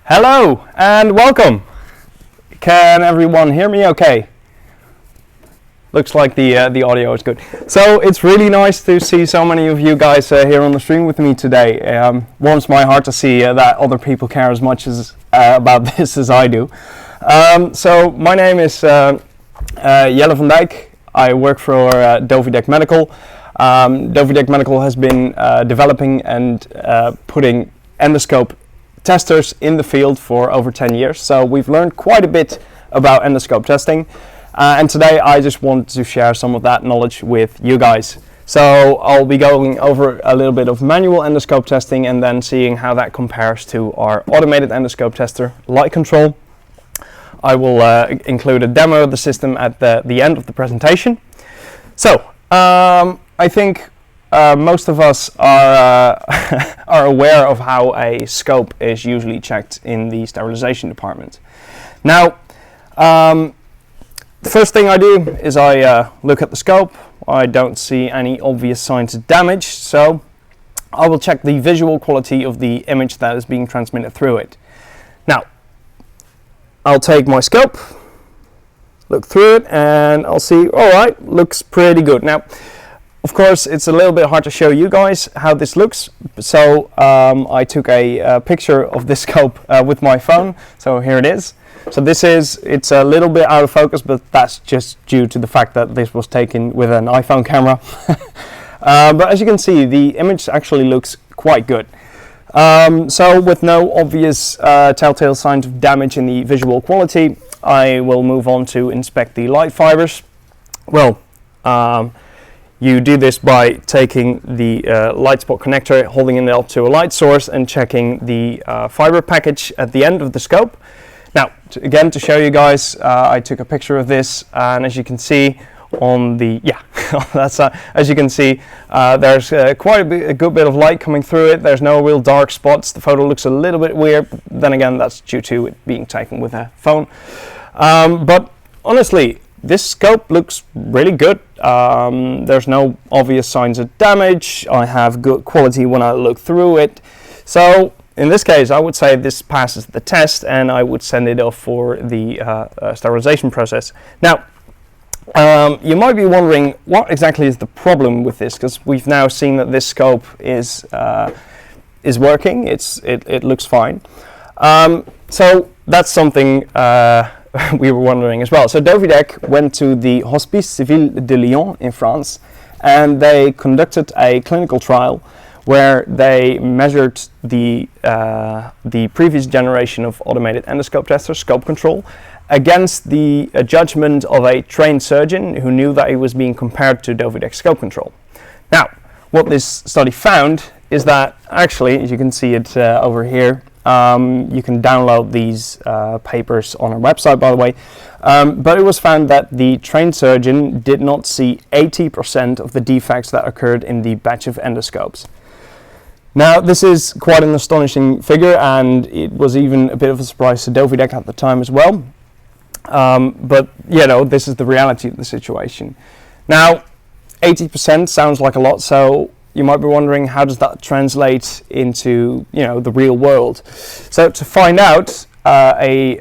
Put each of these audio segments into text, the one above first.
Hello and welcome. Can everyone hear me okay? Looks like the audio is good. So it's really nice to see so many of you guys here on the stream with me today. Warms my heart to see that other people care as much as about this as I do. So my name is Jelle van Dijk. I work for Dovidec Medical. Dovidec Medical has been developing and putting endoscope testers in the field for over 10 years. So we've learned quite a bit about endoscope testing. And today I just want to share some of that knowledge with you guys. So I'll be going over a little bit of manual endoscope testing and then seeing how that compares to our automated endoscope tester, Light Control. I will include a demo of the system at the end of the presentation. So I think most of us are are aware of how a scope is usually checked in the sterilization department. Now, the first thing I do is I look at the scope. I don't see any obvious signs of damage, so I will check the visual quality of the image that is being transmitted through it. Now, I'll take my scope, look through it, and I'll see, alright, looks pretty good. Now, of course, it's a little bit hard to show you guys how this looks, so I took a picture of this scope with my phone, so here it is. So it's a little bit out of focus, but that's just due to the fact that this was taken with an iPhone camera. But as you can see, the image actually looks quite good. So with no obvious telltale signs of damage in the visual quality, I will move on to inspect the light fibers. Well, you do this by taking the light spot connector, holding it up to a light source and checking the fiber package at the end of the scope. Now, again, to show you guys, I took a picture of this, and as you can see on the, as you can see, there's quite a good bit of light coming through it. There's no real dark spots. The photo looks a little bit weird. Then again, that's due to it being taken with a phone. But honestly, this scope looks really good. There's no obvious signs of damage. I have good quality when I look through it. So in this case, I would say this passes the test, and I would send it off for the sterilization process. Now, you might be wondering what exactly is the problem with this, because we've now seen that this scope is working. It looks fine. So that's something we were wondering as well. So Dovidec went to the Hospice Civil de Lyon in France, and they conducted a clinical trial where they measured the previous generation of automated endoscope tester, Scope Control, against the judgment of a trained surgeon who knew that he was being compared to Dovidec Scope Control. Now, what this study found is that actually, as you can see it over here, you can download these papers on our website, by the way, but it was found that the trained surgeon did not see 80% of the defects that occurred in the batch of endoscopes. Now, this is quite an astonishing figure, and it was even a bit of a surprise to Dovidec at the time as well. But, you know, this is the reality of the situation. Now, 80% sounds like a lot, so you might be wondering, how does that translate into, you know, the real world? So to find out, a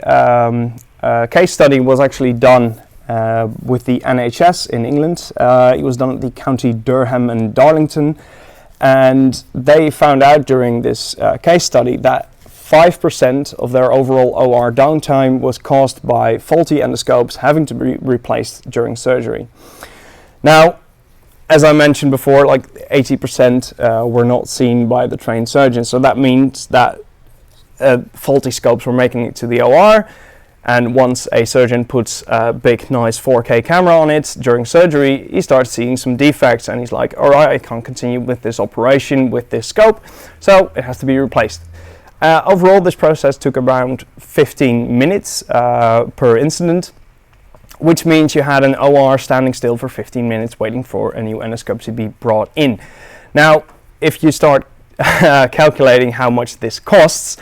case study was actually done with the NHS in England. It was done at the County Durham and Darlington. And they found out during this case study that 5% of their overall OR downtime was caused by faulty endoscopes having to be replaced during surgery. Now, as I mentioned before, like 80% were not seen by the trained surgeon. So that means that faulty scopes were making it to the OR. And once a surgeon puts a big, nice 4K camera on it during surgery, he starts seeing some defects, and he's like, all right, I can't continue with this operation with this scope, so it has to be replaced. Overall, this process took around 15 minutes per incident, which means you had an OR standing still for 15 minutes waiting for a new endoscope to be brought in. Now, if you start calculating how much this costs,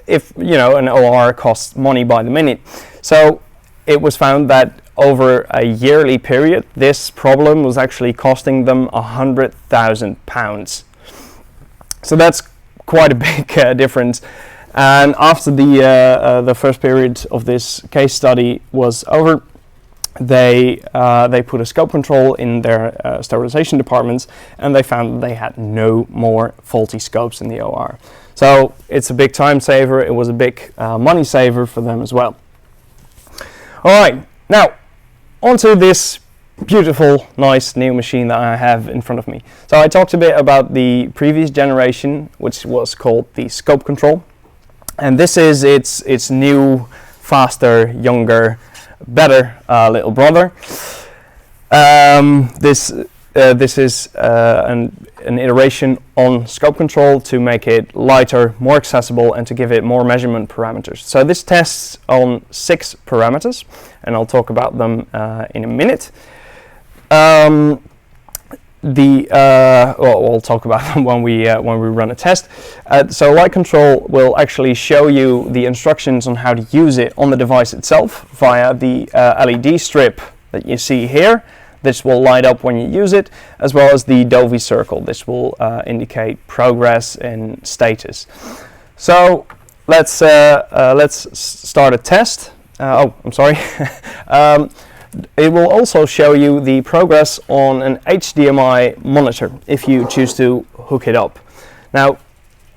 if you know, an OR costs money by the minute. So it was found that over a yearly period, this problem was actually costing them £100,000. So that's quite a big difference. And after the first period of this case study was over, they put a scope control in their sterilization departments, and they found that they had no more faulty scopes in the OR. So it's a big time saver. It was a big money saver for them as well. All right, now onto this beautiful, nice new machine that I have in front of me. So I talked a bit about the previous generation, which was called the scope control, and this is its new, faster, younger, better little brother. This is an iteration on scope control to make it lighter, more accessible, and to give it more measurement parameters. So this tests on 6 parameters, and I'll talk about them in a minute. We'll talk about them when we run a test. So light control will actually show you the instructions on how to use it on the device itself via the LED strip that you see here. This will light up when you use it, as well as the Dovey circle. This will indicate progress and status. So let's start a test. I'm sorry. It will also show you the progress on an HDMI monitor if you choose to hook it up. Now,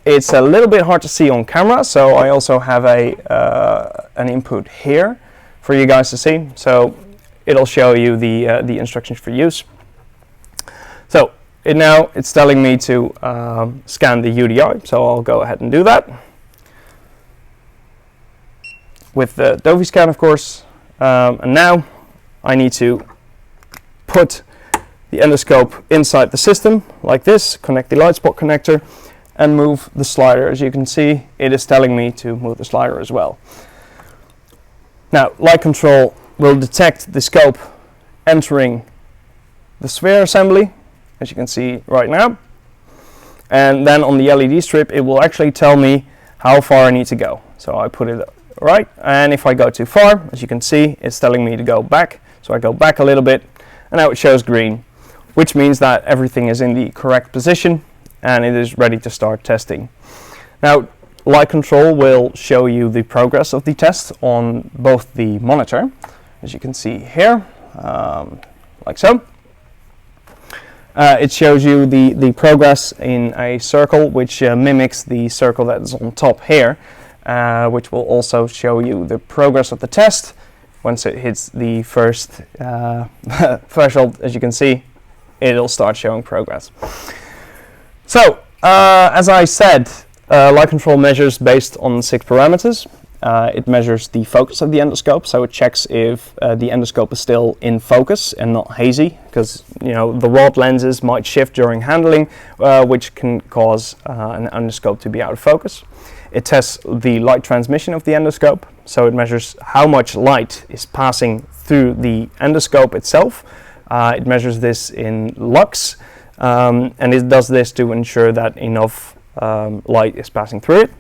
it's a little bit hard to see on camera, so I also have an input here for you guys to see. So it'll show you the instructions for use. So it's telling me to scan the UDI, so I'll go ahead and do that with the Dovey scan, of course. And now I need to put the endoscope inside the system like this, connect the light spot connector, and move the slider. As you can see, it is telling me to move the slider as well. Now, light control will detect the scope entering the sphere assembly, as you can see right now. And then on the LED strip, it will actually tell me how far I need to go. So I put it right, and if I go too far, as you can see, it's telling me to go back. So I go back a little bit, and now it shows green, which means that everything is in the correct position and it is ready to start testing. Now, light control will show you the progress of the test on both the monitor, as you can see here, like so. It shows you the progress in a circle, which mimics the circle that is on top here, which will also show you the progress of the test. Once it hits the first threshold, as you can see, it'll start showing progress. So, as I said, light control measures based on 6 parameters. It measures the focus of the endoscope, so it checks if the endoscope is still in focus and not hazy, because the rod lenses might shift during handling, which can cause an endoscope to be out of focus. It tests the light transmission of the endoscope, so it measures how much light is passing through the endoscope itself. It measures this in lux, and it does this to ensure that enough light is passing through it.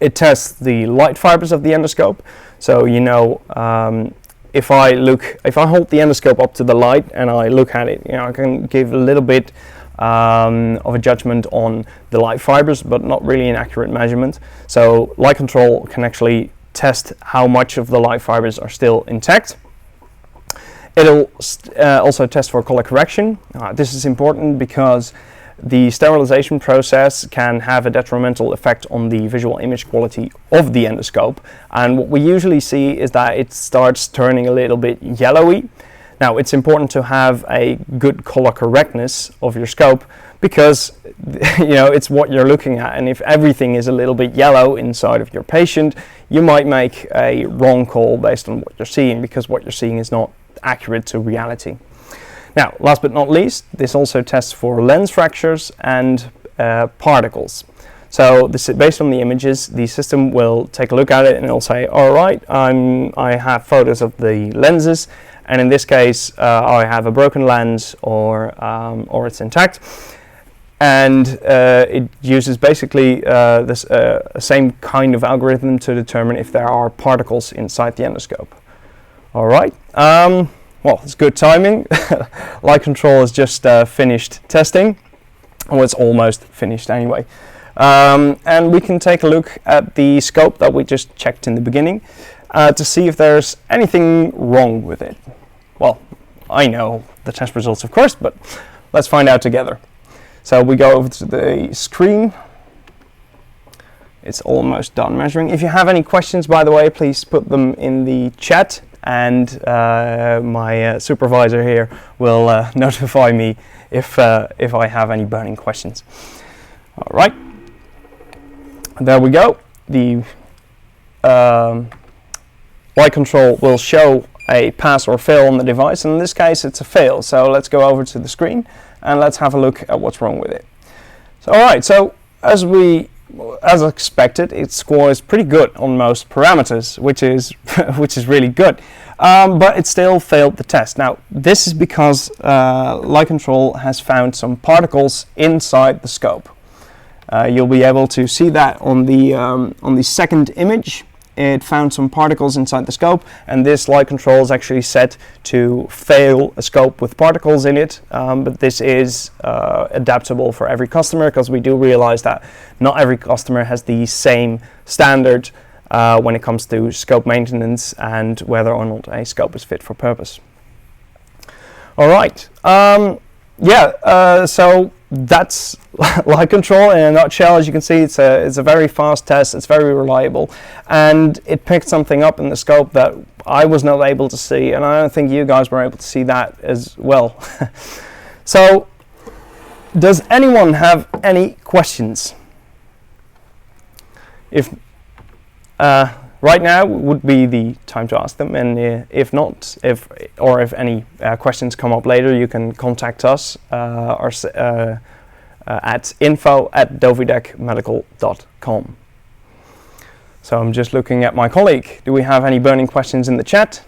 It tests the light fibers of the endoscope, so if I hold the endoscope up to the light and I look at it, I can give a little bit of a judgment on the light fibers, but not really an accurate measurement. So light control can actually test how much of the light fibers are still intact. It'll also test for color correction. This is important because the sterilization process can have a detrimental effect on the visual image quality of the endoscope, and what we usually see is that it starts turning a little bit yellowy. Now, it's important to have a good color correctness of your scope because it's what you're looking at, and if everything is a little bit yellow inside of your patient, you might make a wrong call based on what you're seeing, because what you're seeing is not accurate to reality. Now, last but not least, this also tests for lens fractures and particles. So this is based on the images. The system will take a look at it and it'll say, all right, I have photos of the lenses, and in this case I have a broken lens or it's intact. And it uses basically this same kind of algorithm to determine if there are particles inside the endoscope. All right. Well, it's good timing. Light control has just finished testing. Well, it's almost finished anyway. And we can take a look at the scope that we just checked in the beginning to see if there's anything wrong with it. Well, I know the test results, of course, but let's find out together. So we go over to the screen. It's almost done measuring. If you have any questions, by the way, please put them in the chat, and my supervisor here will notify me if I have any burning questions. All right, there we go. The light control will show a pass or fail on the device, and in this case it's a fail. So let's go over to the screen and let's have a look at what's wrong with it. So, all right, so as expected, its score is pretty good on most parameters, which is really good. But it still failed the test. Now, this is because light control has found some particles inside the scope. You'll be able to see that on the second image. It found some particles inside the scope, and this light control is actually set to fail a scope with particles in it, but this is adaptable for every customer, because we do realize that not every customer has the same standard when it comes to scope maintenance and whether or not a scope is fit for purpose. All right, so that's light control in a nutshell. As you can see, it's a very fast test, it's very reliable, and it picked something up in the scope that I was not able to see, and I don't think you guys were able to see that as well. So, does anyone have any questions? If right now would be the time to ask them, and if not, if any questions come up later, you can contact us at info@dovidecmedical.com. So I'm just looking at my colleague. Do we have any burning questions in the chat?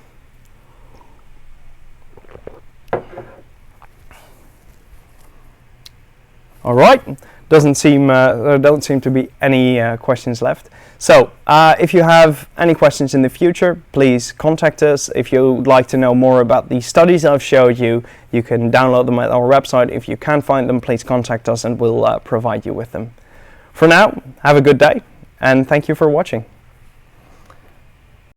All right. There don't seem to be any questions left. So if you have any questions in the future, please contact us. If you would like to know more about the studies I've showed you, you can download them at our website. If you can't find them, please contact us and we'll provide you with them. For now, have a good day, and thank you for watching.